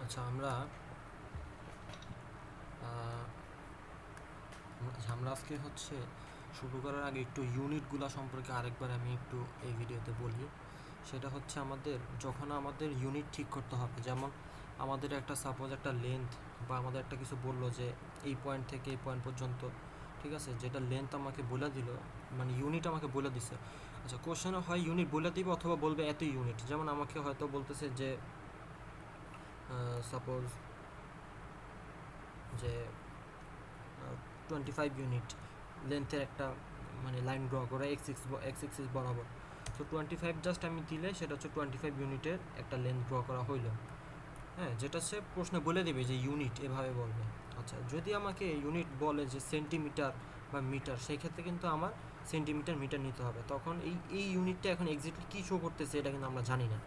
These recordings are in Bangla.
আচ্ছা আমরা আজকে হচ্ছে শুরু করার আগে একটু ইউনিটগুলো সম্পর্কে আরেকবার আমি একটু এই ভিডিওতে বলি। সেটা হচ্ছে যখন আমাদের ইউনিট ঠিক করতে হবে, যেমন আমাদের একটা সাপোজ একটা লেন্থ বা আমাদের একটা কিছু বললো যে এই পয়েন্ট থেকে এই পয়েন্ট পর্যন্ত, ঠিক আছে, যেটা লেন্থ আমাকে বলে দিল, মানে ইউনিট আমাকে বলে দিছে। আচ্ছা, কোশ্চেনে হয় ইউনিট বলে দিবে অথবা বলবে এত ইউনিট। যেমন আমাকে হয়তো বলতেছে যে সাপোজ যে 25 ইউনিট লেন্থের একটা মানে লাইন ড্র করে এক্স এক্সিস বরাবর। তো 25 জাস্ট আমি দিলে সেটা হচ্ছে 25 ইউনিটের একটা লেন্থ ড্র করা হইলো। হ্যাঁ, যেটা সে প্রশ্নে বলে দেবে যে ইউনিট এভাবে বলবে। আচ্ছা, যদি আমাকে ইউনিট বলে যে সেন্টিমিটার বা মিটার, সেই ক্ষেত্রে কিন্তু আমার সেন্টিমিটার মিটার নিতে হবে। তখন এই ইউনিটটা এখন এক্স্যাক্টলি কী শো করতেছে এটা কিন্তু আমরা জানি না।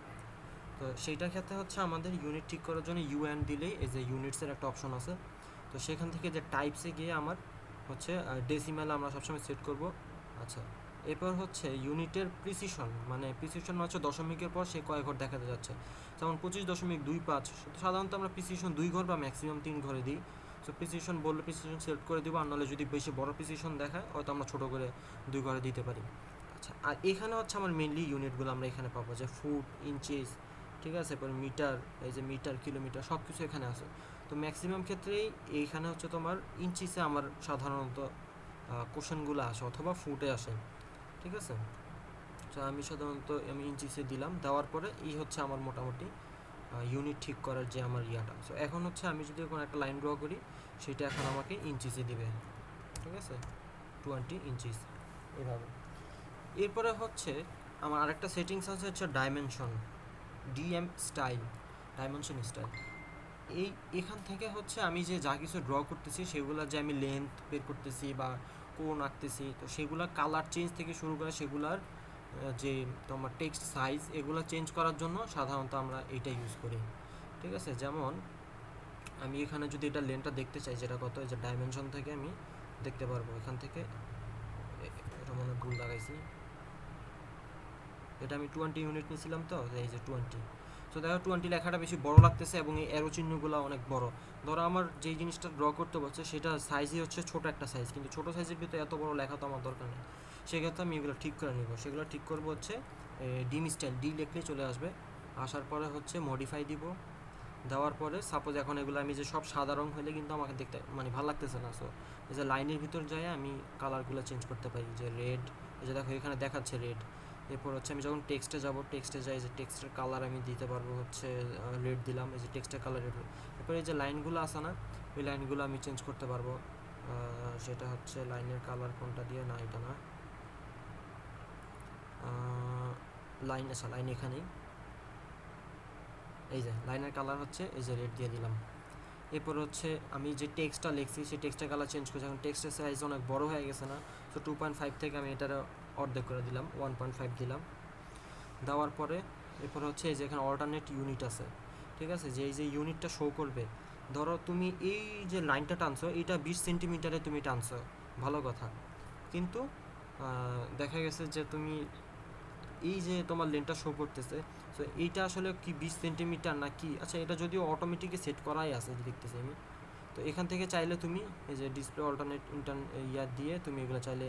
তো সেইটার ক্ষেত্রে হচ্ছে আমাদের ইউনিট ঠিক করার জন্য ইউএন দিলেই এই যে ইউনিটসের একটা অপশন আছে। তো সেখান থেকে যে টাইপসে গিয়ে আমার হচ্ছে ডেসিমেল আমরা সবসময় সেট করব। আচ্ছা, এরপর হচ্ছে ইউনিটের প্রিসিশন, মানে প্রিসিশন হচ্ছে দশমিকের পর সে কয় ঘর দেখাতে যাচ্ছে। যেমন 25.25, সাধারণত আমরা প্রিসিশন 2 ঘর বা ম্যাক্সিমাম 3 ঘরে দিই। সো প্রিসিশন বললে প্রিসিশন সিলেক্ট করে দিব, আর নাহলে যদি বেশি বড় প্রিসিশন দেখায় হয়তো আমরা ছোটো করে 2 ঘরে দিতে পারি। আচ্ছা, আর এখানে হচ্ছে আমার মেনলি ইউনিটগুলো আমরা এখানে পাবো, যে ফুট, ইঞ্চিস, ঠিক আছে, এরপর মিটার, এই যে মিটার, কিলোমিটার, সব কিছু এখানে আছে। তো ম্যাক্সিমাম ক্ষেত্রেই এইখানে হচ্ছে তোমার ইঞ্চিসে আমার সাধারণত কোশ্চেনগুলো আসে অথবা ফুটে আসে, ঠিক আছে। তো আমি ইঞ্চিসে দিলাম, দেওয়ার পরে এই হচ্ছে আমার মোটামুটি ইউনিট ঠিক করার যে আমার ইয়াটা। সো এখন হচ্ছে আমি যদি কোনো একটা লাইন ড্র করি, সেটা এখন আমাকে ইঞ্চিসে দিবে, ঠিক আছে, 20 ইঞ্চিস এভাবে। এরপরে হচ্ছে আমার আরেকটা সেটিংস আছে হচ্ছে dimension, DM style, dimension style. এখান থেকে হচ্ছে আমি যে যা কিছু ড্র করতেছি সেগুলো যে আমি লেন্থ বের করতেছি বা কোণ আঁকতেছি, তো সেগুলো কালার চেঞ্জ থেকে শুরু করে সেগুলার যে তোমার টেক্সট সাইজ, এগুলো চেঞ্জ করার জন্য সাধারণত আমরা এইটা ইউজ করি, ঠিক আছে। যেমন আমি এখানে যদি এটা লেন্থটা দেখতে চাই, যেটা কত, এই যে ডাইমেনশন থেকে আমি দেখতে পারবো এখান থেকে। এটা মনে ভুল লাগাইছি, এটা আমি 20 ইউনিট নিয়েছিলাম, তো এই যে 20। সো দেখো 20 লেখাটা বেশি বড় লাগতেছে এবং এই অ্যারো চিহ্নগুলো অনেক বড়। ধরো আমার যেই জিনিসটা ড্র করতে বলছে সেটা সাইজই হচ্ছে ছোট একটা সাইজ, কিন্তু ছোট সাইজের ভিতরে এত বড় লেখা তো আমার দরকার নেই। সেক্ষেত্রে আমি এগুলো ঠিক করে নিব। সেগুলো ঠিক করবো হচ্ছে ডিম স্টাইল, ডি লিখলেই চলে আসবে। আসার পরে হচ্ছে মডিফাই দিব, দেওয়ার পরে সাপোজ এখন এগুলো আমি যে সব সাদা রং হলে কিন্তু আমাকে দেখতে মানে ভালো লাগতেছে না। সো এই যে লাইনের ভিতর যাই আমি কালারগুলো চেঞ্জ করতে পারি, যে রেড, এই যে দেখো এখানে দেখাচ্ছে রেড। এরপর হচ্ছে আমি যখন টেক্সটে যাব, টেক্সটে যাই, যে টেক্সটের কালার আমি দিতে পারবো হচ্ছে রেড দিলাম, এই যে টেক্সটের কালার রেড। এরপর এই যে লাইনগুলো আছে না, ওই লাইনগুলো আমি চেঞ্জ করতে পারবো। সেটা হচ্ছে লাইনের কালার কোনটা দিয়ে, না এটা না, লাইন, আচ্ছা লাইন এখানেই, এই যে লাইনের কালার হচ্ছে এই যে রেড দিয়ে দিলাম। এরপর হচ্ছে আমি যে টেক্সটটা লিখছি সেই টেক্সটের কালার চেঞ্জ করছি, এখন টেক্সটের সাইজ অনেক বড় হয়ে গেছে না, তো 2.5 থেকে আমি এটার অর্ধেক করে দিলাম, 1.5 দিলাম। দেওয়ার পরে এরপর হচ্ছে এই যে এখানে অল্টারনেট ইউনিট আছে, ঠিক আছে, যে এই যে ইউনিটটা শো করবে। ধরো তুমি এই যে লাইনটা টানছো, এইটা 20 সেন্টিমিটারে তুমি টানছো, ভালো কথা, কিন্তু দেখা গেছে যে তুমি এই যে তোমার লেনটা শো করতেছে, সো এইটা আসলে কি 20 সেন্টিমিটার না কি, আচ্ছা এটা যদিও অটোমেটিকলি সেট করাই আছে দেখতেছি আমি। তো এখান থেকে চাইলে তুমি এই যে ডিসপ্লে অল্টারনেট ইয়া দিয়ে তুমি এগুলো চাইলে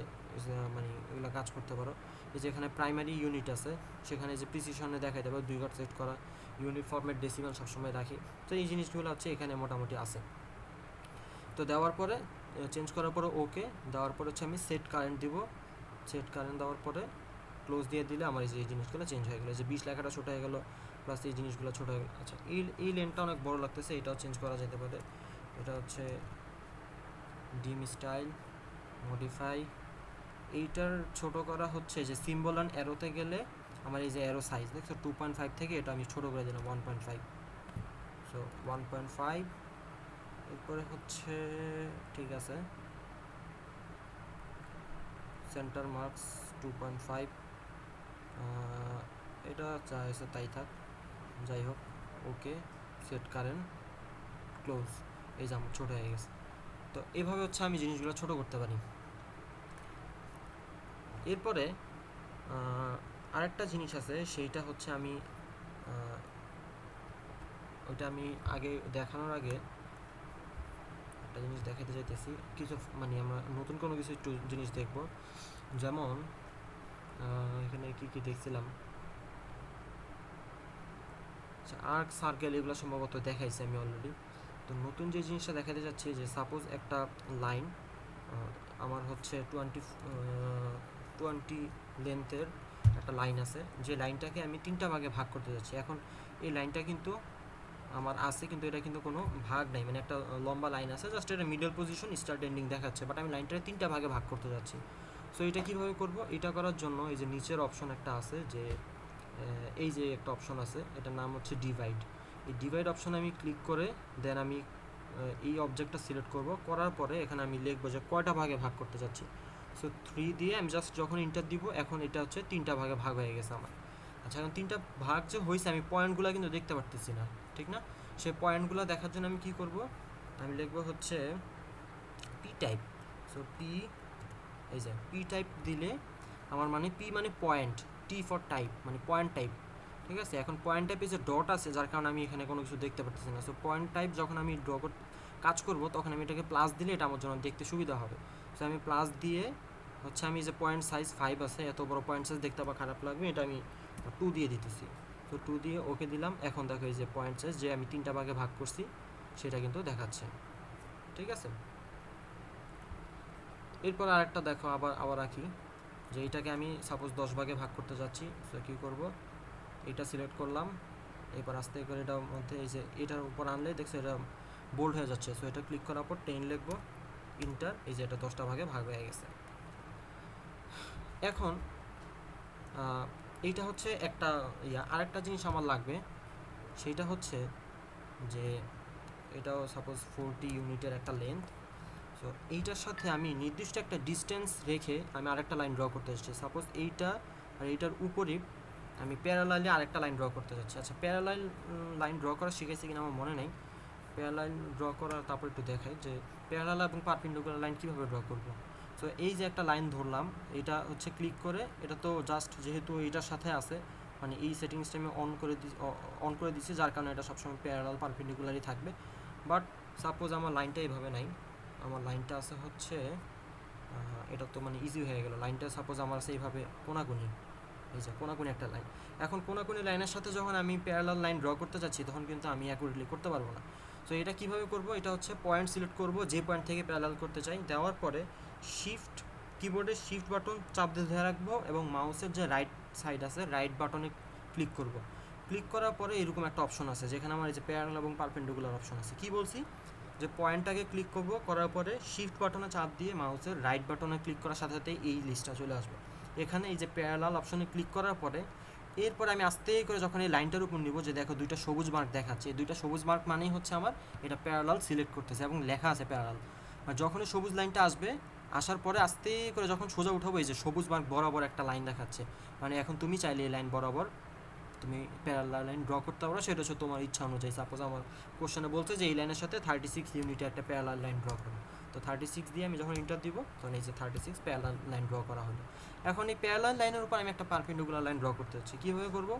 মানে এগুলো কাজ করতে পারো। এই যে এখানে প্রাইমারি ইউনিট আছে, সেখানে যে প্রিসিশনে দেখাই দেবে 2 ঘর সেট করা, ইউনিট ফরম্যাট ডেসিমাল সবসময় রাখি। তো এই জিনিসগুলো হচ্ছে এখানে মোটামুটি আছে। তো দেওয়ার পরে চেঞ্জ করার পরে ওকে দেওয়ার পরে হচ্ছে আমি সেট কারেন্ট দিব। সেট কারেন্ট দেওয়ার পরে ক্লোজ দিয়ে দিলে আমার এই যে এই জিনিসগুলো চেঞ্জ হয়ে গেলো, যে 20 লেখাটা ছোটো হয়ে গেলো, প্লাস এই জিনিসগুলো ছোটো হয়ে গেলো। আচ্ছা, এই লেনটা অনেক বড় লাগতেছে, এটাও চেঞ্জ করা যেতে পারে। এটা হচ্ছে ডিম স্টাইল, মডিফাই, এইটার ছোট করা হচ্ছে যে সিম্বল অ্যান্ড অ্যারোতে গেলে আমার এই যে অ্যারো সাইজ দেখছো 2.5 থেকে এটা আমি ছোটো করে দিলাম 1.5। সো 1.5। এরপরে হচ্ছে ঠিক আছে, সেন্টার মার্কস 2.5, এটা চাইছে তাই থাক, যাই হোক। ওকে, সেট কারেন্ট, ক্লোজ, এই যে আমার ছোটো হয়ে গেছে। তো এভাবে হচ্ছে আমি জিনিসগুলো ছোটো করতে পারি। এরপরে আরেকটা জিনিস আছে, সেইটা হচ্ছে আমি ওইটা আমি আগে দেখানোর আগে একটা জিনিস দেখাতে চাইতেছি, কিছু মানে আমরা নতুন কোনো কিছু একটু জিনিস দেখব। যেমন এখানে কি কি দেখছিলাম, আর্ক সার্কেল এগুলো সম্ভবত দেখাইছি আমি অলরেডি। তো নতুন যে জিনিসটা দেখাতে যাচ্ছি, যে সাপোজ একটা লাইন আমার হচ্ছে 20 লেন্থের একটা লাইন আছে, যে লাইনটাকে আমি 3টা ভাগে ভাগ করতে যাচ্ছি। এখন এই লাইনটা কিন্তু আমার আছে, কিন্তু এটা কিন্তু কোনো ভাগ নাই, মানে একটা লম্বা লাইন আছে, জাস্ট এটা মিডল পজিশন স্টার্ট এন্ডিং দেখাচ্ছে, বাট আমি লাইনটাকে 3টা ভাগে ভাগ করতে যাচ্ছি। সো এটা কীভাবে করব? এটা করার জন্য এই যে নিচের অপশন একটা আছে, যে এই যে একটা অপশন আছে, এটার নাম হচ্ছে ডিভাইড। এই ডিভাইড অপশনে আমি ক্লিক করে দেন আমি এই অবজেক্টটা সিলেক্ট করব, করার পরে এখানে আমি লিখবো যে কয়টা ভাগে ভাগ করতে যাচ্ছি। সো 3 দিয়ে আমি জাস্ট যখন ইন্টার দিব, এখন এটা হচ্ছে 3টা ভাগে ভাগ হয়ে গেছে আমার। আচ্ছা, এখন 3টা ভাগ যে হয়েছে, আমি পয়েন্টগুলো কিন্তু দেখতে পারতেছি না, ঠিক না? সেই পয়েন্টগুলো দেখার জন্য আমি কি করব? আমি লিখবো হচ্ছে পি টাইপ। সো পি, এই যে পি টাইপ দিলে আমার মানে পি মানে পয়েন্ট, টি ফর টাইপ মানে পয়েন্ট টাইপ, ঠিক আছে? এখন পয়েন্ট টাইপে যে ডট আছে, যার কারণে আমি এখানে কোনো কিছু দেখতে পারতেছি না। সো পয়েন্ট টাইপ যখন আমি কাজ করব, তখন আমি এটাকে প্লাস দিলে এটা আমার জন্য দেখতে সুবিধা হবে। সো আমি প্লাস দিয়ে হচ্ছে আমি যে পয়েন্ট সাইজ 5 আছে, এত বড় পয়েন্ট সাইজ দেখতে পাওয়া খারাপ লাগবে, এটা আমি 2 দিয়ে দিতেছি। তো 2 দিয়ে ওকে দিলাম। এখন দেখো এই যে পয়েন্ট সাইজ যে আমি 3টা ভাগে ভাগ করছি, সেটা কিন্তু দেখাচ্ছে, ঠিক আছে? এরপর আরেকটা দেখো, আবার রাখি, যে এইটাকে আমি সাপোজ 10 ভাগে ভাগ করতে যাচ্ছি। সো কী করব? এটা সিলেক্ট করলাম, এরপর আস্তে করে এটার মধ্যে এই যে এটার উপর আনলেই দেখছো এটা বোল্ড হয়ে যাচ্ছে। সো এটা ক্লিক করার পর 10 লিখবো, ইন্টার, এই যে এটা 10টা ভাগে ভাগ হয়ে গেছে। এখন এইটা হচ্ছে একটা আরেকটা জিনিস আমার লাগবে, সেইটা হচ্ছে যে এটাও সাপোজ 40 ইউনিটের একটা লেন্থ। সো এইটার সাথে আমি নির্দিষ্ট একটা ডিস্টেন্স রেখে আমি আরেকটা লাইন ড্র করতে যাচ্ছি। সাপোজ এইটা আর এইটার উপরে আমি প্যারালালি আরেকটা লাইন ড্র করতে যাচ্ছি। আচ্ছা, প্যারালাল লাইন ড্র করা শিখেছি কিনা আমার মনে নেই। প্যারালাল ড্র করা তারপর একটু দেখাই যে প্যারালাল এবং পারপেন্ডিকুলার লাইন কীভাবে ড্র করব। সো এই যে একটা লাইন ধরলাম, এটা হচ্ছে ক্লিক করে, এটা তো জাস্ট যেহেতু এইটার সাথে আছে, মানে এই সেটিংসটা আমি অন করে দিচ্ছি, যার কারণে এটা সবসময় প্যারালাল পারপেন্ডিকুলারই থাকবে। বাট সাপোজ আমার লাইনটা এইভাবে নাই, আমার লাইনটা আছে হচ্ছে এটা তো মানে ইজি হয়ে গেল। লাইনটা সাপোজ আমার আছে এইভাবে কোনাকুনি, এই যে কোনাকুনি একটা লাইন। এখন কোনাকুনি লাইনের সাথে যখন আমি প্যারালাল লাইন ড্র করতে যাচ্ছি, তখন কিন্তু আমি অ্যাকুরেটলি করতে পারবো না। সো এটা কীভাবে করব? এটা হচ্ছে পয়েন্ট সিলেক্ট করব, যে পয়েন্ট থেকে প্যারালাল করতে চাই, দেওয়ার পরে কিবোর্ডের শিফট বাটন চাপ দিয়ে ধরে রাখবো, এবং মাউসের যে রাইট সাইড আছে রাইট বাটনে ক্লিক করব। ক্লিক করার পরে এরকম একটা অপশন আছে, যেখানে আমার এই যে প্যারালাল এবং পারপেন্ডিকুলার অপশন আছে। কি বলছি? যে পয়েন্টটাকে ক্লিক করব, করার পরে শিফট বাটনে চাপ দিয়ে মাউসের রাইট বাটনে ক্লিক করার সাথে সাথে এই লিস্টটা চলে আসবে। এখানে এই যে প্যারালাল অপশনে ক্লিক করার পরে এরপর আমি আস্তে করে যখন এই লাইনটার উপর নিব, যে দেখো 2টা সবুজ মার্ক দেখাচ্ছে, এই 2টা সবুজ মার্ক মানেই হচ্ছে আমার এটা প্যারালাল সিলেক্ট করতেছে এবং লেখা আছে প্যারালাল। আর যখনই সবুজ লাইনটা আসবে, আসার পরে আস্তে করে যখন সোজা উঠাবো, এই যে সবুজ মার্ক বরাবর একটা লাইন দেখাচ্ছে, মানে এখন তুমি চাইলে এই লাইন বরাবর তুমি প্যারালাল লাইন ড্র করতে পারো, সেটা হচ্ছে তোমার ইচ্ছা অনুযায়ী। সাপোজ আমার কোশ্চেনে বলছে যে এই লাইনের সাথে 36 ইউনিটে একটা প্যারালাল লাইন ড্র করো, তো 36 দিয়ে আমি যখন ইন্টার দিব, তখন এই যে 36 প্যারালাল লাইন ড্র করা হলো। এখন এই প্যারালাল লাইনের উপর আমি একটা পারপেন্ডিকুলার লাইন ড্র করতে হচ্ছে। কীভাবে করবো?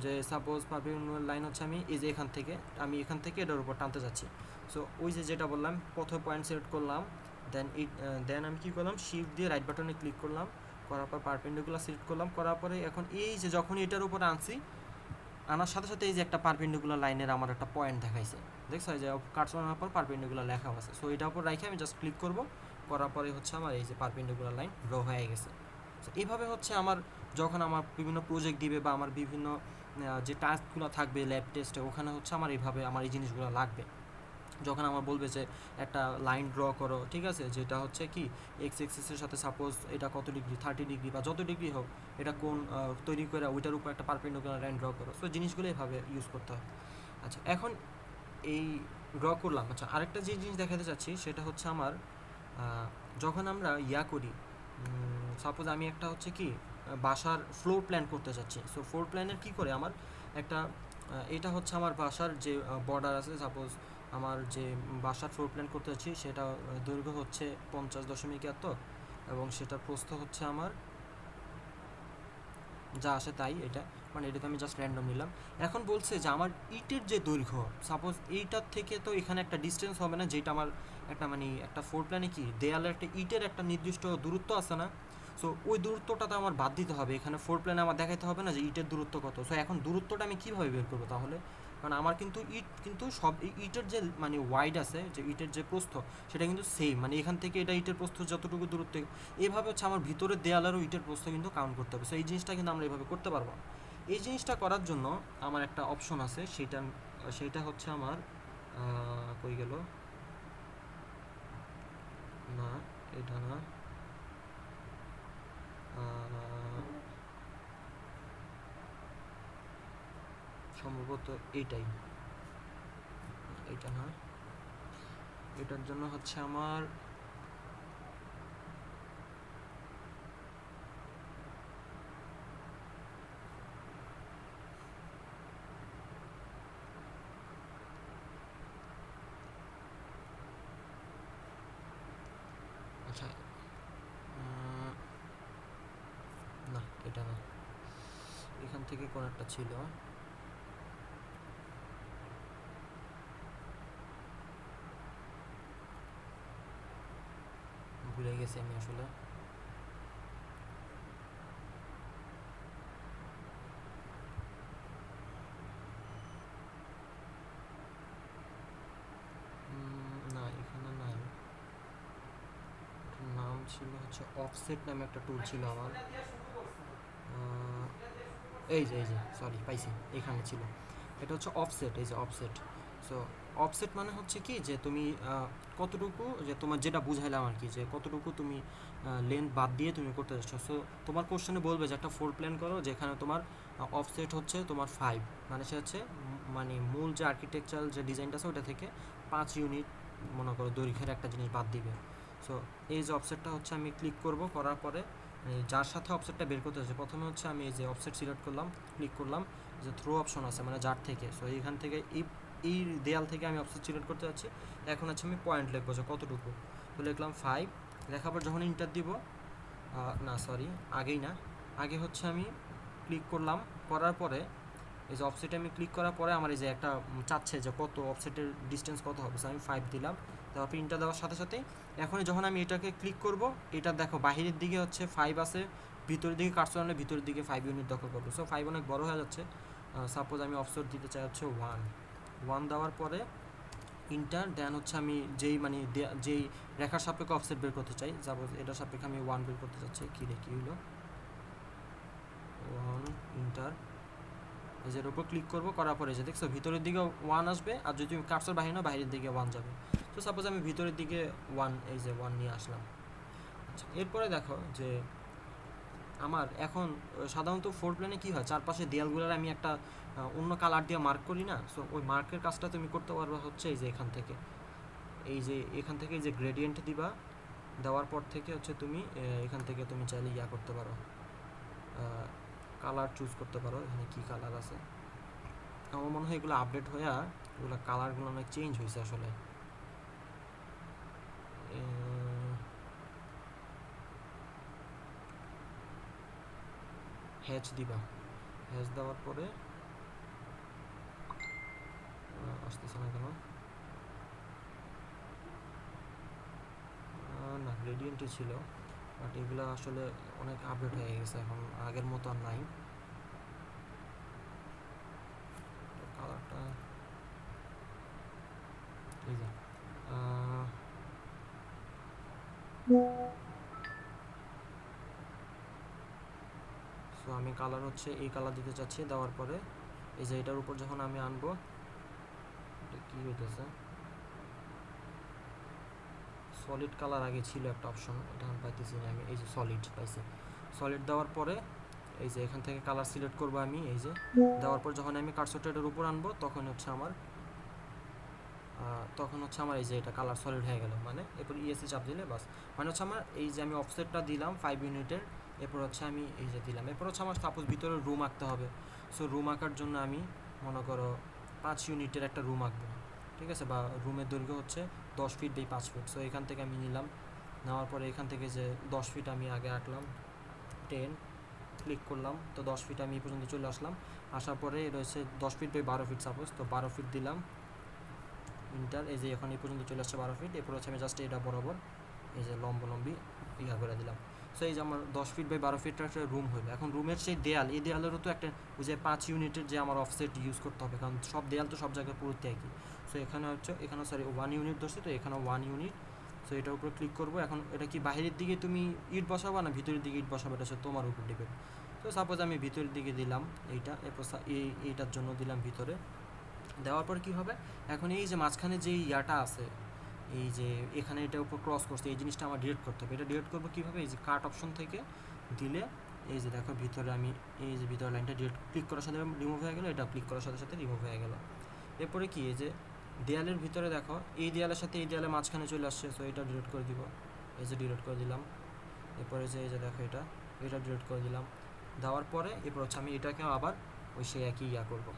যে সাপোজ পারপেন্ডিকুলার লাইন হচ্ছে এই যে এখান থেকে এটার উপর টানতে যাচ্ছি। সো ওই যে যেটা বললাম, প্রথম পয়েন্ট সিলেক্ট করলাম, দেন আমি কী করলাম, শিফট দিয়ে রাইট বাটনে ক্লিক করলাম, করার পর পারপেন্ডিকুলার সিলেক্ট করলাম, করার পরে এখন এই যে যখন এটার উপর আনার সাথে সাথে এই যে একটা পারপেন্ডিকুলার লাইনের আমার একটা পয়েন্ট দেখাইছে, দেখছো? এই যে কাটছাড়ানোর পর পারপেন্ডিকুলার লেখা আছে। সো এটার উপর রেখে আমি জাস্ট ক্লিক করব, করার পরে হচ্ছে আমার এই যে পারপেন্ডিকুলার লাইন ড্র হয়ে গেছে। সো এইভাবে হচ্ছে আমার যখন আমার বিভিন্ন প্রজেক্ট দিবে বা আমার বিভিন্ন যে টাস্কগুলো থাকবে ল্যাব টেস্টে, ওখানে হচ্ছে আমার এইভাবে আমার এই জিনিসগুলো লাগবে। যখন আমার বলবে যে একটা লাইন ড্র করো, ঠিক আছে, যেটা হচ্ছে কি এক্স এক্সিসের সাথে সাপোজ এটা কত ডিগ্রি, 30 ডিগ্রি বা যত ডিগ্রি হোক, এটা কোন তৈরি করে ওইটার উপর একটা পারপেন্ডিকুলার লাইন ড্র করো। সো জিনিসগুলো এভাবে ইউজ করতে হয়। আচ্ছা, এখন এই ড্র করলাম। আচ্ছা, আরেকটা যে জিনিস দেখাতে চাচ্ছি, সেটা হচ্ছে আমার যখন আমরা করি, সাপোজ আমি একটা হচ্ছে কি বাসার ফ্লোর প্ল্যান করতে চাচ্ছি। সো ফ্লোর প্ল্যানের কী করে আমার একটা এটা হচ্ছে আমার বাসার যে বর্ডার আছে, সাপোজ আমার যে বাসার ফ্লোর প্ল্যান করতে যাচ্ছি, সেটা দৈর্ঘ্য হচ্ছে 50.71, এবং সেটার প্রস্থ হচ্ছে আমার যা আসে তাই এটা, মানে এটা তো আমি জাস্ট র্যান্ডম নিলাম। এখন বলছে যে আমার ইটের যে দৈর্ঘ্য, সাপোজ এইটার থেকে তো এখানে একটা ডিস্টেন্স হবে না, যেটা আমার একটা মানে একটা ফ্লোর প্ল্যানে কি দেয়ালের একটা ইটের একটা নির্দিষ্ট দূরত্ব আছে না, সো ওই দূরত্বটা তো আমার বাদ দিতে হবে। এখানে ফ্লোর প্ল্যানে আমার দেখাইতে হবে না যে ইটের দূরত্ব কত। সো এখন দূরত্বটা আমি কীভাবে বের করবো তাহলে? কারণ আমার কিন্তু ইট কিন্তু সব ইটের যে মানে ওয়াইড আছে, যে ইটের যে প্রস্থ সেটা কিন্তু সেম, মানে এখান থেকে এটা ইটের প্রস্থ যতটুকু দূরত্ব, এইভাবে হচ্ছে আমার ভিতরের দেয়ালেরও ইটের প্রস্থ কিন্তু কাউন্ট করতে হবে। সো এই জিনিসটা কিন্তু আমরা এইভাবে করতে পারবো। এই জিনিসটা করার জন্য আমার একটা অপশন আছে, সেইটা হচ্ছে আমার কই গেল, না এটা না, সম্ভবত এইটাই, এইটা না, এটার জন্য হচ্ছে আমার আচ্ছা না এটা না, এখান থেকে কোন একটা ছিল, ভুলে গেছি আমি আসলে। না এখানে নাই, নাম ছিল হচ্ছে অফসেট নামে একটা টুল ছিল আমার। এই যে সরি পাইছি, এখানে ছিল, এটা হচ্ছে অফসেট, এই যে অফসেট। সো অফসেট মানে হচ্ছে কি যে তুমি কতটুকু, যে তোমার যেটা বুঝাইলাম আর কি, যে কতটুকু তুমি লেন্থ বাদ দিয়ে তুমি করতে চাচ্ছ। সো তোমার কোশ্চেনে বলবে যে একটা ফোর প্ল্যান করো যেখানে তোমার অফসেট হচ্ছে তোমার 5, মানে সে হচ্ছে মানে মূল যে আর্কিটেকচারাল যে ডিজাইনটা আছে ওটা থেকে 5 ইউনিট মনে করো দৈর্ঘ্যের একটা জিনিস বাদ দিবে। সো এই যে অফসেটটা হচ্ছে আমি ক্লিক করব, করার পরে যার সাথে অফসেটটা বের করতে হচ্ছে, প্রথমে হচ্ছে আমি এই যে অফসেট সিলেক্ট করলাম, ক্লিক করলাম, যে থ্রো অপশন আছে মানে যার থেকে। সো এইখান থেকে এই দেয়াল থেকে আমি অফসেট সিলেক্ট করতে যাচ্ছি। এখন হচ্ছে আমি পয়েন্ট লিখবো যে কতটুকু, তো লিখলাম 5। লেখার পর যখন ইন্টার দিব, না সরি আগেই না, আগে হচ্ছে আমি ক্লিক করলাম, করার পরে এই যে অফসেটে আমি ক্লিক করার পরে আমার এই যে একটা চাচ্ছে যে কত অফসেটের ডিস্টেন্স কত হবে, সো আমি 5 দিলাম। তারপর ইন্টার দেওয়ার সাথে সাথেই এখন যখন আমি এটাকে ক্লিক করব, এটা দেখো বাহিরের দিকে হচ্ছে 5 আছে, ভিতরের দিকে কার্সর আনলে ভিতরের দিকে 5 ইউনিট দখল করবো। সো 5 অনেক বড় হয়ে যাচ্ছে। সাপোজ আমি অফসেট দিতে চাই হচ্ছে 1 দেওয়ার পরে ইন্টার, দেন হচ্ছে আমি যেই রেখার সাপেক্ষে অফসেট বের করতে চাই, সাপোজ এটার সাপেক্ষে আমি 1 বের করতে চাচ্ছি, কী হলো 1, ইন্টার, এই যে উপর ক্লিক করবো, করার পরে যে দেখছো ভিতরের দিকে 1 আসবে, আর যদি কার্সর বাহির না বাইরের দিকে 1 যাবে। তো সাপোজ আমি ভিতরের দিকে 1, এই যে 1 নিয়ে আসলাম। আচ্ছা এরপরে দেখো যে আমার এখন সাধারণত ফোর প্ল্যানে কী হয়, চারপাশে দেয়ালগুলোর আমি একটা অন্য কালার দিয়ে মার্ক করি না, সো ওই মার্কের কাজটা তুমি করতে পারবে হচ্ছে এই যে এখান থেকে, এই যে গ্রেডিয়েন্ট দিবা, দেওয়ার পর থেকে হচ্ছে তুমি এখান থেকে তুমি চাইলে ইয়া করতে পারো, কালার চুজ করতে পারো, এখানে কী কালার আছে। আমার মনে হয় এগুলো আপডেট হয়ে এগুলো কালারগুলো অনেক চেঞ্জ হয়েছে আসলে। হ্যাচ দিবা, হ্যাচ দেওয়ার পরে আসতেছে না কেন, না গ্রেডিয়েন্টই ছিল, বাট এগুলো আসলে অনেক আপডেট হয়ে গেছে, এখন আগের মতো আর নাই। কালারটা এই যে সো আমি কালার হচ্ছে এই কালার দিতে চাচ্ছি, দেওয়ার পরে এই যে এটার উপর যখন আমি আনবো, এটা কী হইতেছে, সলিড কালার আগে ছিল একটা অপশন, এটা আমি পাইতেছি না, আমি এই যে সলিড পাইছি। সলিড দেওয়ার পরে এই যে এখান থেকে কালার সিলেক্ট করবো আমি, এই যে দেওয়ার পর যখন আমি কার্সরটা এটার উপর আনবো তখন হচ্ছে আমার এই যে এটা কালার সলিড হয়ে গেল, মানে এরপর ইএসসি চাপ দিলে বাস, মানে হচ্ছে আমার এই যে আমি অফসেটটা দিলাম 5 ইউনিটের, এরপর হচ্ছে আমি এই যে দিলাম, এরপর হচ্ছে আমার সাপোজ ভিতরে রুম আঁকতে হবে। সো রুম আঁকার জন্য আমি মনে করো 5 ইউনিটের একটা রুম আঁকবো, ঠিক আছে, বা রুমের দৈর্ঘ্য হচ্ছে 10 ফিট বাই 5 ফিট। সো এখান থেকে আমি নিলাম, নেওয়ার পরে এখান থেকে যে 10 ফিট আমি আগে আঁকলাম, 10, ক্লিক করলাম, তো 10 ফিট আমি এই পর্যন্ত চলে আসলাম। আসার পরে রয়েছে 10 ফিট বাই 12 ফিট সাপোজ, তো 12 ফিট দিলাম ইন্টার। এই যে এখন এই পর্যন্ত চলে আসছে 12 ফিট। এরপর হচ্ছে আমি জাস্ট এটা বরাবর এই যে লম্বলম্বি ইয়া করে দিলাম। সো এই যে আমার 10 ফিট বাই 12 ফিটের একটা রুম হইলো। এখন রুমের সেই দেয়াল, এই দেয়ালেরও তো একটা ওই যে 5 ইউনিটের যে আমার অফসেট ইউজ করতে হবে, কারণ সব দেয়াল তো সব জায়গায় পুরোতে একই। সো এখানে হচ্ছে এখানে সরি 1 ইউনিট ধরছি, তো এখানে 1 ইউনিট। সো এটার উপর ক্লিক করবো। এখন এটা কি বাইরের দিকে তুমি ইট বসাবো না ভিতরের দিকে ইট বসাবো, এটা হচ্ছে তোমার উপর ডিপেন্ড। তো সাপোজ আমি ভিতরের দিকে দিলাম এইটা, এরপর এইটার জন্য দিলাম ভিতরে। দেওয়ার পর কী হবে, এখন এই যে মাঝখানে যে ইয়াটা আছে, এই যে এখানে এটার উপর ক্রস করছে, এই জিনিসটা আমার ডিলিট করতে হবে। এটা ডিলিট করবো কীভাবে, এই যে কাট অপশন থেকে দিলে এই যে দেখো ভিতরে আমি এই যে ভিতরে লাইনটা ডিলিট ক্লিক করার সাথে রিমুভ হয়ে গেলো, এটা ক্লিক করার সাথে সাথে রিমুভ হয়ে গেল। এরপরে কি এই যে দেয়ালের ভিতরে দেখো এই দেয়ালের সাথে এই দেয়ালের মাঝখানে চলে আসছে, সো এটা ডিলিট করে দিব। এই যে ডিলিট করে দিলাম। এরপরে যে এই যে দেখো এটা ডিলিট করে দিলাম। দেওয়ার পরে এরপর হচ্ছে আমি এটাকেও আবার ওই সে একই ইয়া করবো।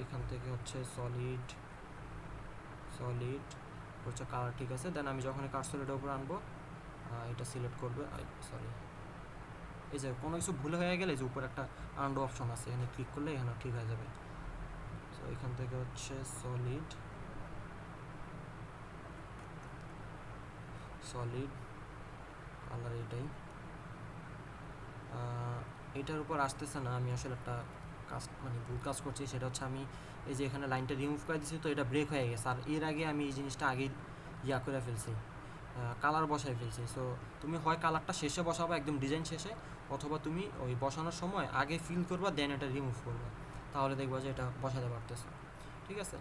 এখান থেকে হচ্ছে সলিড হচ্ছে কালার, ঠিক আছে। দেন আমি যখন কার্সর এটার উপর আনবো, এটা সিলেক্ট করবে, সরি এই যে কোনো কিছু ভুল হয়ে গেলে যে উপর একটা আন্ডো অপশন আছে, এখানে ক্লিক করলে এখানে ঠিক হয়ে যাবে। তো এখান থেকে হচ্ছে সলিড কালার এটাই। এটার উপর আসতেছে না, আমি আসলে একটা কাজ মানে ভুল কাজ করছি। সেটা হচ্ছে আমি এই যে এখানে লাইনটা রিমুভ করে দিচ্ছি, তো এটা ব্রেক হয়ে গেছে। আর এর আগে আমি এই জিনিসটা আগে ইয়া করে ফেলছি, কালার বসাই ফেলছি। সো তুমি হয় কালারটা শেষে বসাবো একদম ডিজাইন শেষে, অথবা তুমি ওই বসানোর সময় আগে ফিল করবা দেন এটা রিমুভ করবা, তাহলে দেখবা যে এটা বসাতে পারতেছো, ঠিক আছে।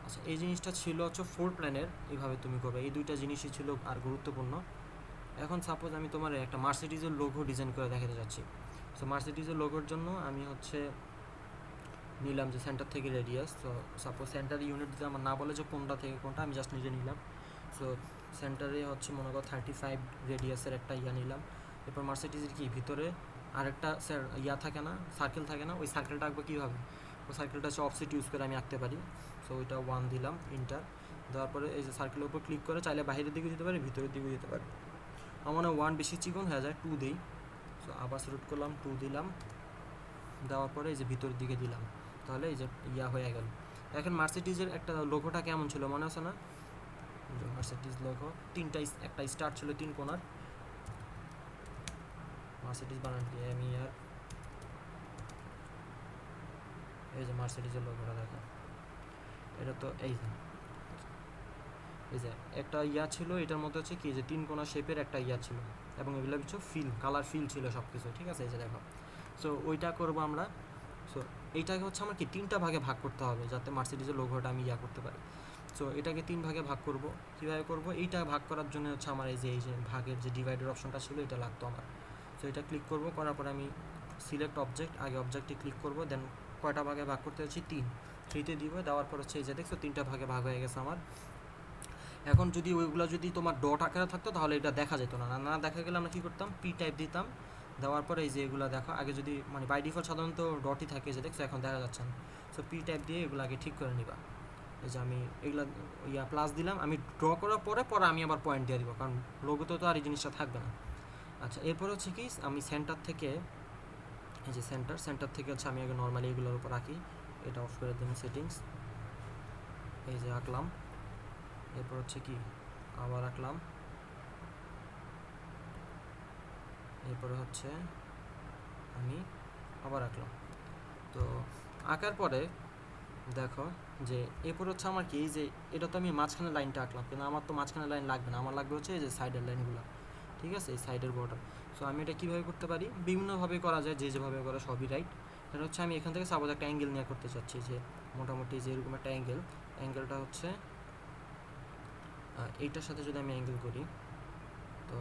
আচ্ছা, এই জিনিসটা ছিল হচ্ছে ফ্লোর প্ল্যানের, এইভাবে তুমি করবে। এই দুইটা জিনিসই ছিল আর গুরুত্বপূর্ণ। এখন সাপোজ আমি তোমার একটা মার্সিডিজের লোগো ডিজাইন করে দেখাতে যাচ্ছি। সো মার্সিডিজের লোগোর জন্য আমি হচ্ছে নিলাম যে সেন্টার থেকে রেডিয়াস। তো সাপোজ সেন্টার ইউনিট যদি আমার না বলে যে কোনটা থেকে কোনটা, আমি জাস্ট নিজে নিলাম। সো সেন্টারে হচ্ছে মনে করো 35 রেডিয়াসের একটা ইয়া নিলাম। এরপর মার্সিডিজের কি ভিতরে আরেকটা ইয়া থাকে না, সার্কেল থাকে না, ওই সার্কেলটা আঁকবো কীভাবে, ওই সার্কেলটা হচ্ছে অফসেট ইউজ করে আমি আঁকতে পারি। সো ওইটা 1 দিলাম ইন্টার। দেওয়ার পরে এই যে সার্কেলের উপর ক্লিক করে চাইলে বাইরের দিকে দিতে পারি, ভিতরের দিকে দিতে পারি। আমার 1 বেশি চিকন হয়ে যায়, 2 দিই। সো আবার সিলেক্ট করলাম, 2 দিলাম। দেওয়ার পরে এই যে ভিতরের দিকে দিলাম, তাহলে এই যে ইয়া হয়ে গেল। এখন মার্সিডিজের একটা লোগোটা কেমন ছিল মনে আছে না, মার্সিডিজ লোগো একটা স্টার ছিল 3 কোণার। মার্সিডিজ বানান দিয়ে আমি আর এই যে মার্সিডিজের লোগোটা দেখো, এটা তো এই যে একটা ইয়া ছিল, এটার মধ্যে হচ্ছে কি যে 3 কোণা শেপের একটা ইয়া ছিল, এবং এগুলো কিছু কালার ফিল ছিল সব কিছু, ঠিক আছে। এই যে দেখো, সো ওইটা করবো আমরা। সো এইটাকে হচ্ছে আমার কি 3টা ভাগে ভাগ করতে হবে, যাতে মার্সিডিজের লোগোটা আমি ইয়া করতে পারি। সো এটাকে 3 ভাগে ভাগ করব। কীভাবে করব, এইটা ভাগ করার জন্য হচ্ছে আমার এই যে ভাগের যে ডিভাইডার অপশনটা ছিল এটা লাগতো আমার। সো এটা ক্লিক করব, করার পরে আমি সিলেক্ট অবজেক্ট, আগে অবজেক্টে ক্লিক করব, দেন কয়টা ভাগে ভাগ করতে হচ্ছে 3তে দিব। দেওয়ার পর হচ্ছে এই যে দেখছো 3টা ভাগে ভাগ হয়ে গেছে আমার। এখন যদি ওইগুলো যদি তোমার ডট আকারে থাকতো তাহলে এটা দেখা যেত না, না দেখা গেলে আমরা কী করতাম, পি টাইপ দিতাম। দেওয়ার পরে এই যে এগুলো দেখো, আগে যদি মানে বাই ডিফল্ট সাধারণত ডটই থাকে, যে দেখছো এখন দেখা যাচ্ছে না। সো পি টাইপ দিয়ে এগুলো আগে ঠিক করে নিবা। এই যে আমি এগুলো ইয়া প্লাস দিলাম, আমি ড্র করার পরে আমি আবার পয়েন্ট দিয়ে দিব, কারণ লোগোতে তো আর এই জিনিসটা থাকবে না। আচ্ছা, এরপর হচ্ছে কি আমি সেন্টার থেকে এই যে সেন্টার থেকে হচ্ছে আমি আগে নর্মালি এগুলোর উপর রাখি, এটা অফ করে দিলাম সেটিংস। এই যে আঁকলাম, এরপর হচ্ছে কি আবার আঁকলাম, এরপরে হচ্ছে আমি আবার আঁকলাম। তো আঁকার পরে দেখো যে এরপর হচ্ছে আমার কি, এই যে এটা তো আমি মাঝখানে লাইনটা আঁকলাম, কিন্তু আমার তো মাঝখানে লাইন লাগবে না, আমার লাগবে হচ্ছে এই যে সাইডের লাইনগুলো, ঠিক আছে, এই সাইডের বর্ডার। সো আমি এটা কীভাবে করতে পারি, বিভিন্নভাবে করা যায়, যে যেভাবে করে সবই রাইট। এটা হচ্ছে আমি এখান থেকে সাপোজ একটা অ্যাঙ্গেল নিয়ে করতে চাচ্ছি, যে মোটামুটি যে এরকম একটা অ্যাঙ্গেলটা হচ্ছে এইটার সাথে যদি আমি অ্যাঙ্গেল করি, তো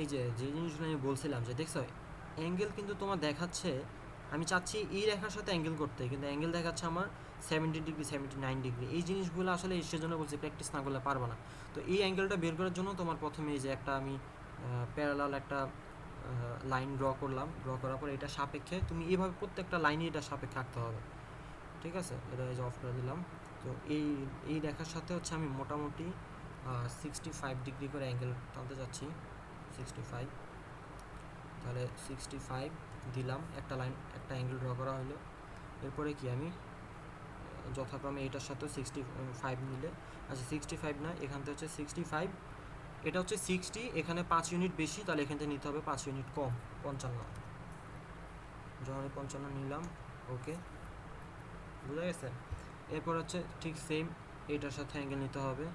এই যে জিনিসগুলো আমি বলছিলাম যে দেখছো অ্যাঙ্গেল কিন্তু তোমার দেখাচ্ছে, আমি চাচ্ছি এই রেখার সাথে অ্যাঙ্গেল করতে, কিন্তু অ্যাঙ্গেল দেখাচ্ছে আমার 70 ডিগ্রি 79 ডিগ্রি। এই জিনিসগুলো আসলে সেজন্য বলছি প্র্যাকটিস না করলে পারবো না। তো এই অ্যাঙ্গেলটা বের করার জন্য তোমার প্রথমে এই যে একটা আমি প্যারালাল একটা লাইন ড্র করলাম, ড্র করার পর এটা সাপেক্ষে তুমি এইভাবে প্রত্যেকটা লাইনে এটা সাপেক্ষে আঁকতে হবে, ঠিক আছে। এটা এই যে অফ করে দিলাম। তো এই রেখার সাথে হচ্ছে আমি মোটামুটি 65 ডিগ্রি করে অ্যাঙ্গেল টানতে যাচ্ছি, 65। তাহলে 65 দিলাম, একটা লাইন, একটা অ্যাঙ্গেল ড্র করা হলো। এরপরে কি আমি যথাক্রমে এটার সাথে 65 নিলে, আচ্ছা 65 না, এখান থেকে হচ্ছে 65, এটা হচ্ছে 60, এখানে 5 ইউনিট বেশি, তাহলে এখান থেকে নিতে হবে 5 ইউনিট কম, 55। যখন 55 নিলাম, ওকে, বুঝা গেছে। এরপর হচ্ছে ঠিক সেম এইটার সাথে অ্যাঙ্গেল নিতে হবে।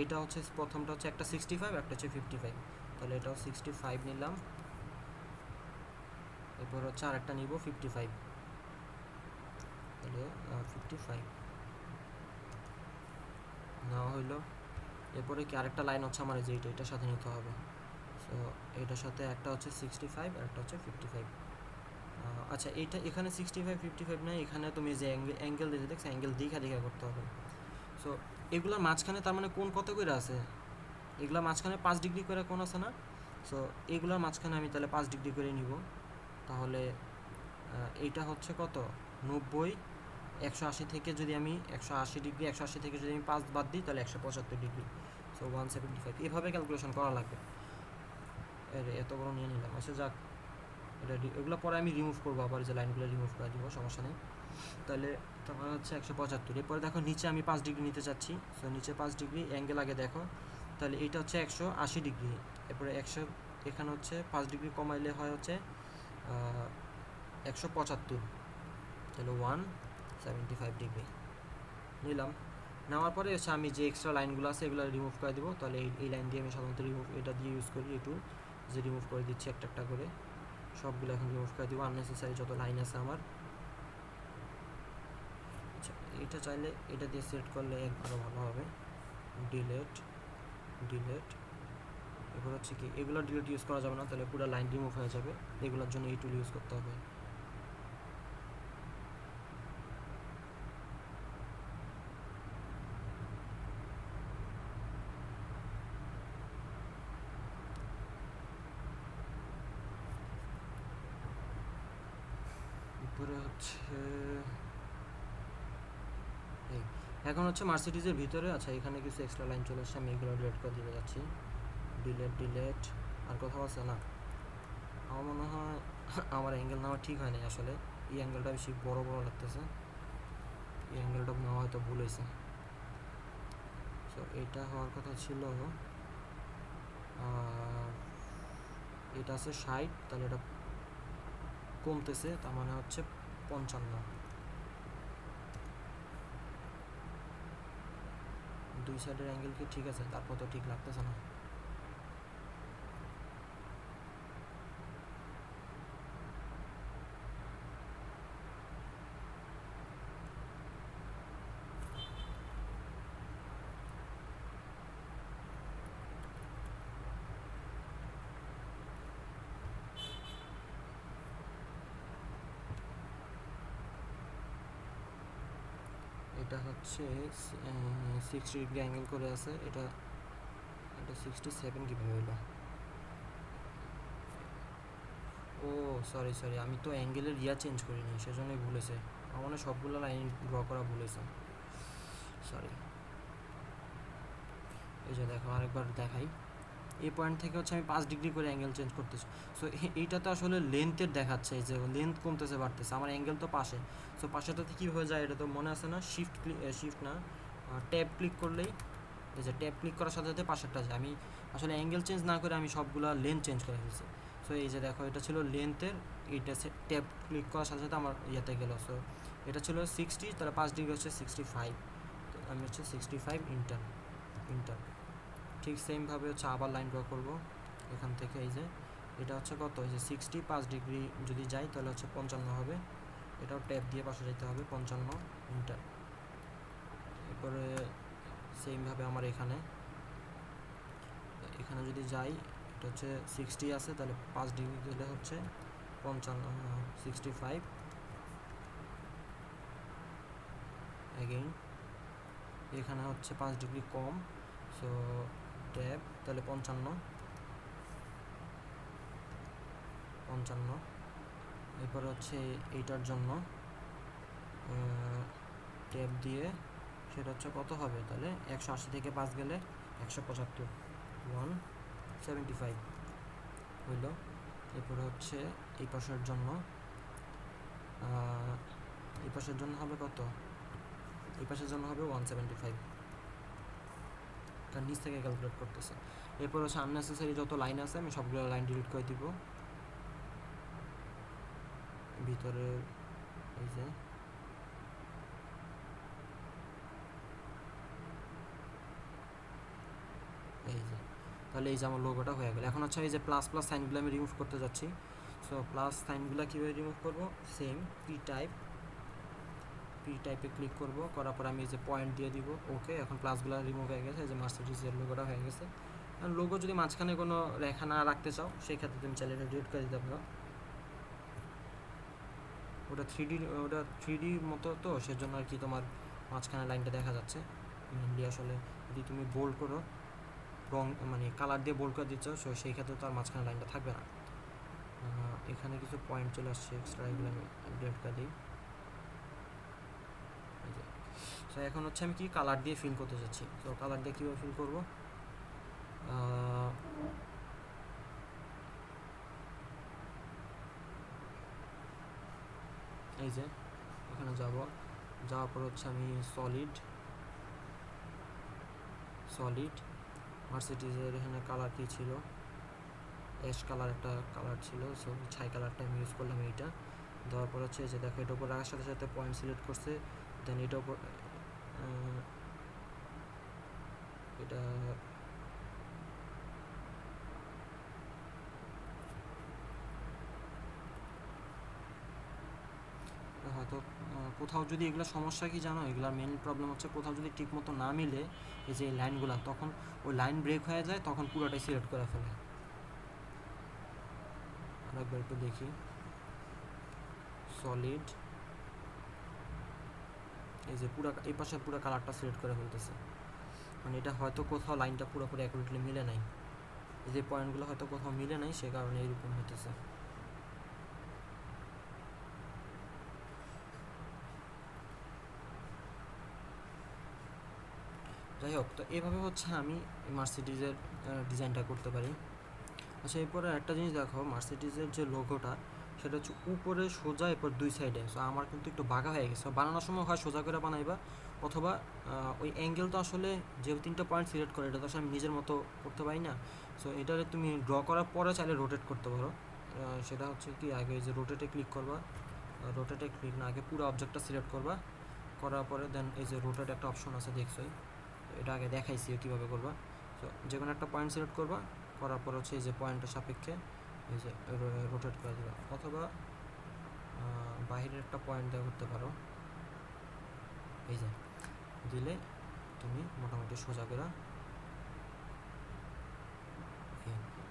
এটা হচ্ছে প্রথমটা হচ্ছে একটা 65, একটা হচ্ছে 55, তাহলে এটাও 65 নিলাম। এরপর হচ্ছে আরেকটা নিব 55, তাহলে 55 নেওয়া হইলো। এরপরে কি আরেকটা লাইন হচ্ছে আমার যে এটার সাথে নিতে হবে। সো এটার সাথে একটা হচ্ছে 65 আর একটা হচ্ছে 55। আচ্ছা, এইটা এখানে 65 55 না, এখানে তুমি যে অ্যাঙ্গেল দিতে দেখছো, অ্যাঙ্গেল দেখা করতে হবে। সো এগুলোর মাঝখানে তার মানে কোন কত করে আছে, এগুলোর মাঝখানে 5 ডিগ্রি করে কোন আছে না। সো এগুলোর মাঝখানে আমি তাহলে 5 ডিগ্রি করে নিব। তাহলে এইটা হচ্ছে কত, 90, 180 থেকে যদি আমি 180 ডিগ্রি, 180 থেকে যদি আমি 5 বাদ দিই তাহলে 175 ডিগ্রি। সো 175, এভাবে ক্যালকুলেশন করা লাগবে। এত বড় নিয়ে নিলাম, আচ্ছা যাক, এগুলো পরে আমি রিমুভ করবো, আবার যে লাইনগুলো রিমুভ করে দিব, সমস্যা নেই। তাহলে তোমার হচ্ছে 175। এরপরে দেখো নিচে আমি 5 ডিগ্রি নিতে চাচ্ছি। সো নিচে 5 ডিগ্রি অ্যাঙ্গেল আগে দেখো, তাহলে এইটা হচ্ছে 180 ডিগ্রি। এরপরে 100, এখানে হচ্ছে 5 ডিগ্রি কমাইলে হয় হচ্ছে 175, তাহলে 175 ডিগ্রি নিলাম। নেওয়ার পরে হচ্ছে আমি যে এক্সট্রা লাইনগুলো আছে এগুলো রিমুভ করে দেবো। তাহলে এই লাইন দিয়ে আমি সাধারণত এটা দিয়ে ইউজ করি, একটু যে রিমুভ করে দিচ্ছি একটা একটা করে, সবগুলো এখন রিমুভ করে দেবো, আননেসেসারি যত লাইন আছে আমার। আচ্ছা, এটা চাইলে এটা দিয়ে সেট করলে একবারও ভালো হবে। ডিলেট, এরপর হচ্ছে কি এগুলো ডিলেট ইউজ করা যাবে না, তাহলে পুরো লাইন রিমুভ হয়ে যাবে, এগুলোর জন্য এই টুল ইউজ করতে হবে। উপরে হচ্ছে এই, এখন হচ্ছে মার্সিডিজের ভিতরে, আচ্ছা এখানে কিছু এক্সট্রা লাইন চলে আসছে, আমি এগুলো ডিলেট করে দিতে যাচ্ছি। ডিলেট, আর কোথাও আছে না, আমার মনে হয় আমার অ্যাঙ্গেল নেওয়া ঠিক হয় নাই আসলে, এই অ্যাঙ্গেলটা বেশি বড় লাগতেছে, এই অ্যাঙ্গেলটা নেওয়া হয়তো ভুল হয়েছে। সো এটা হওয়ার কথা ছিল, এটা আছে 60, তাহলে এটা কমতেছে, তার মানে হচ্ছে 55। দুই সাইডের অ্যাঙ্গেল কি ঠিক আছে? তারপর তো ঠিক লাগতেছে না। এটা হচ্ছে 60 ডিগ্রি অ্যাঙ্গেল করে আছে, এটা 67 কীভাবে হইলো? ও সরি, আমি তো অ্যাঙ্গেলের চেঞ্জ করিনি, সেজন্যই ভুল হয়েছে। আমার মনে সবগুলো লাইন ড্র করা ভুল হয়েছে, সরি। এই যে দেখো আরেকবার দেখাই, এই পয়েন্ট থেকে হচ্ছে আমি 5 ডিগ্রি করে অ্যাঙ্গেল চেঞ্জ করতেছি। সো এইটা তো আসলে লেন্থের দেখাচ্ছে, যে লেন্থ কমতেছে বাড়তেছে, আমার অ্যাঙ্গেল তো পাশে। সো পাশেটাতে কী হয়ে যায় এটা তো মনে আছে না, শিফট না, ট্যাব ক্লিক করলেই, এই যে ট্যাব ক্লিক করার সাথে সাথে পাশেরটা যায়। আমি আসলে অ্যাঙ্গেল চেঞ্জ না করে আমি সবগুলো লেন্থ চেঞ্জ করে ফেলছি। সো এই যে দেখো এটা ছিল লেন্থের, এইটা ট্যাব ক্লিক করার সাথে সাথে আমার ইয়েতে গেল। সো এটা ছিল 60, তাহলে 5 ডিগ্রি হচ্ছে 65, তো আমি হচ্ছে 65 ইন্টার। ঠিক সেমভাবে হচ্ছে আবার লাইন ড্র করবো এখান থেকে, এই যে এটা হচ্ছে কত, এই যে 60, 5 ডিগ্রি যদি যাই তাহলে হচ্ছে 55 হবে, এটাও ট্যাব দিয়ে পাশে যেতে হবে, 55 ইন্টার। এরপরে সেমভাবে আমার এখানে যদি যাই, এটা হচ্ছে 60 আছে, তাহলে 5 ডিগ্রি দিলে হচ্ছে 65 অ্যাগেইন, এখানে হচ্ছে 5 ডিগ্রি কম, সো ট্যাব, তাহলে 55। এরপরে হচ্ছে এইটার জন্য ট্যাব দিয়ে সেটা হচ্ছে কত হবে তাহলে 180 থেকে 5 গেলে 175, 175 হইল। এরপরে হচ্ছে এই পাশের জন্য হবে কত, এই পাশের জন্য হবে 175, কারণ নিচ থেকে ক্যালকুলেট করতেছে। এরপর হচ্ছে আননেসেসারি যত লাইন আছে আমি সবগুলো লাইন ডিলিট করে দিব। ভিতরে এই যে তাহলে এই যে আমার লোগোটা হয়ে গেল। এখন হচ্ছে এই যে প্লাস প্লাস সাইনগুলো আমি রিমুভ করতে যাচ্ছি। সো প্লাস সাইনগুলো কীভাবে রিমুভ করব, সেম পি টাইপে ক্লিক করব, করার পর আমি এই যে পয়েন্ট দিয়ে দিব। ওকে, এখন প্লাসগুলো রিমুভ হয়ে গেছে, এই যে মার্সিডিজের লোগোটা হয়ে গেছে। আর লোগো যদি মাঝখানে কোনো রেখা না রাখতে চাও সেই ক্ষেত্রে তুমি চাইলে এটা ডিলিট করে দিতে পারো। ওটা থ্রি ডি মতো তো সেজন্য আর কি তোমার মাঝখানে লাইনটা দেখা যাচ্ছে। মেনলি আসলে যদি তুমি বোল্ড করো, রং মানে কালার দিয়ে বোল্ড করে দিচ্ছ, সো সেই ক্ষেত্রে তো আর মাঝখানে লাইনটা থাকবে না। এখানে কিছু পয়েন্ট চলে আসছে এক্সট্রা, এগুলো আমি ডিলিট করে দিই। সো এখন হচ্ছে আমি কি কালার দিয়ে ফিল করতে যাচ্ছি। তো কালার দিয়ে কীভাবে ফিল করবো, এই যে এখানে যাওয়ার পর হচ্ছে আমি সলিড মার্সিডিজের এখানে কালার কী ছিল, অ্যাশ কালার একটা কালার ছিল, সো ছাই কালারটা আমি ইউজ করলাম। এইটা দেওয়ার পর হচ্ছে যে দেখো, এটার উপর রাখার সাথে সাথে পয়েন্ট সিলেক্ট করছে, দেন এটার উপর এটা হয়তো কোথাও যদি এগুলো সমস্যা কি জানো, এগুলোর মেন প্রবলেম হচ্ছে কোথাও যদি ঠিক মতো না মিলে এই যে লাইনগুলো, তখন ওই লাইন ব্রেক হয়ে যায়, তখন পুরোটাই সিলেক্ট করে ফেলে। আরেকবার একটু দেখি, সলিড, এই যে এই পাশে পুরো কালারটা সিলেক্ট করে ফেলতেছে, মানে এটা হয়তো কোথাও লাইনটা পুরোপুরি অ্যাকুরেটলি মিলে নাই, এই যে পয়েন্টগুলো হয়তো কোথাও মিলে নাই, সে কারণে এরকম হইতেছে। যাই হোক, তো এইভাবে হচ্ছে আমি মার্সিডিজের ডিজাইনটা করতে পারি। আচ্ছা, এরপরে একটা জিনিস দেখো, মার্সিডিজের যে লোগোটা সেটা হচ্ছে উপরে সোজা, এরপর দুই সাইডে। সো আমার কিন্তু একটু বাঁকা হয়ে গেছে, বানানোর সময় হয় সোজা করে বানাইবা, অথবা ওই অ্যাঙ্গেল তো আসলে যে 3টা পয়েন্ট সিলেক্ট করে এটা তো আসলে আমি নিজের মতো করতে পারি না। সো এটারে তুমি ড্র করার পরে চাইলে রোটেট করতে পারো। সেটা হচ্ছে কি, আগে এই যে রোটেটে ক্লিক করবা, রোটেটে ক্লিক না, আগে পুরো অবজেক্টটা সিলেক্ট করবা, করার পরে দেন এই যে রোটেট একটা অপশন আছে দেখছোই, এটা আগে দেখাইছি কীভাবে করবা। সো যে কোনো একটা পয়েন্ট সিলেক্ট করবা, করার পর হচ্ছে এই যে পয়েন্টের সাপেক্ষে এই যে রোটেট করে দেবা, অথবা বাহিরের একটা পয়েন্ট দেওয়া করতে পারো, এই যে দিলে তুমি মোটামুটি সোজা করে,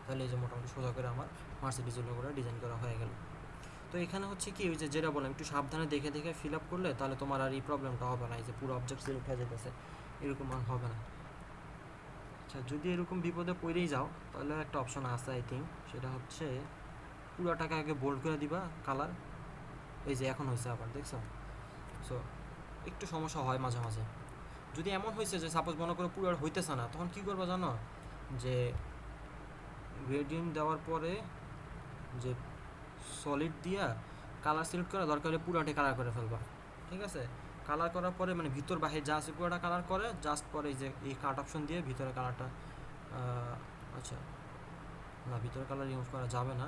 তাহলে এই যে মোটামুটি সোজা করে আমার মার্সিডিজের লোগোটা ডিজাইন করা হয়ে গেল। তো এখানে হচ্ছে কি, ওই যে যেটা বললাম, একটু সাবধানে দেখে দেখে ফিল আপ করলে তাহলে তোমার আর এই প্রবলেমটা হবে না, এই যে পুরো অবজেক্ট সিলেক্ট হয়ে যেতেছে, এরকম আর হবে না। আচ্ছা, যদি এরকম বিপদে পড়েই যাও তাহলে একটা অপশন আছে আই থিঙ্ক, সেটা হচ্ছে পুরোটাকে আগে বোল্ড করে দিবা কালার, এই যে এখন হয়েছে আবার, দেখছো। সো একটু সমস্যা হয় মাঝে মাঝে। যদি এমন হয়েছে যে সাপোজ মনে করো পুরো হইতেছে না, তখন কী করবা জানো, যে গ্রেডিয়েন্ট দেওয়ার পরে যে সলিড দিয়া কালার সিলেক্ট করা দরকার হলে পুরোটাই কালার করে ফেলবা, ঠিক আছে। কালার করার পরে মানে ভিতর বাহির যা আছে পুরোটা কালার করে, জাস্ট পরে এই যে এই কাট অপশন দিয়ে ভিতরে কালারটা, আচ্ছা না, ভিতরে কালার রিমুভ করা যাবে না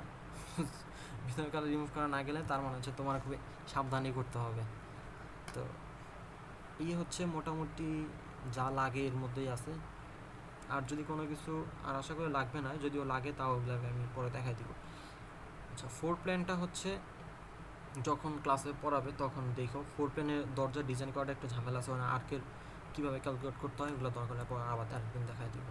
ভিতরে কালার রিমুভ করা না গেলে তার মানে হচ্ছে তোমার খুবই সাবধানী করতে হবে। তো এই হচ্ছে মোটামুটি যা লাগে এর মধ্যেই আছে। আর যদি কোনো কিছু আর আশা করে লাগবে না, যদিও লাগে তাও ওগুলোকে আমি পরে দেখাই দিব। আচ্ছা, ফোর প্ল্যানটা হচ্ছে যখন ক্লাসে পড়াবে তখন দেখো, ফোর প্ল্যানের দরজা ডিজাইন করাটা একটু ঝামেলা আছে, মানে আর্কের কীভাবে ক্যালকুলেট করতে হয় ওগুলো দরকার পর আবার আরেকদিন দেখাই দিব।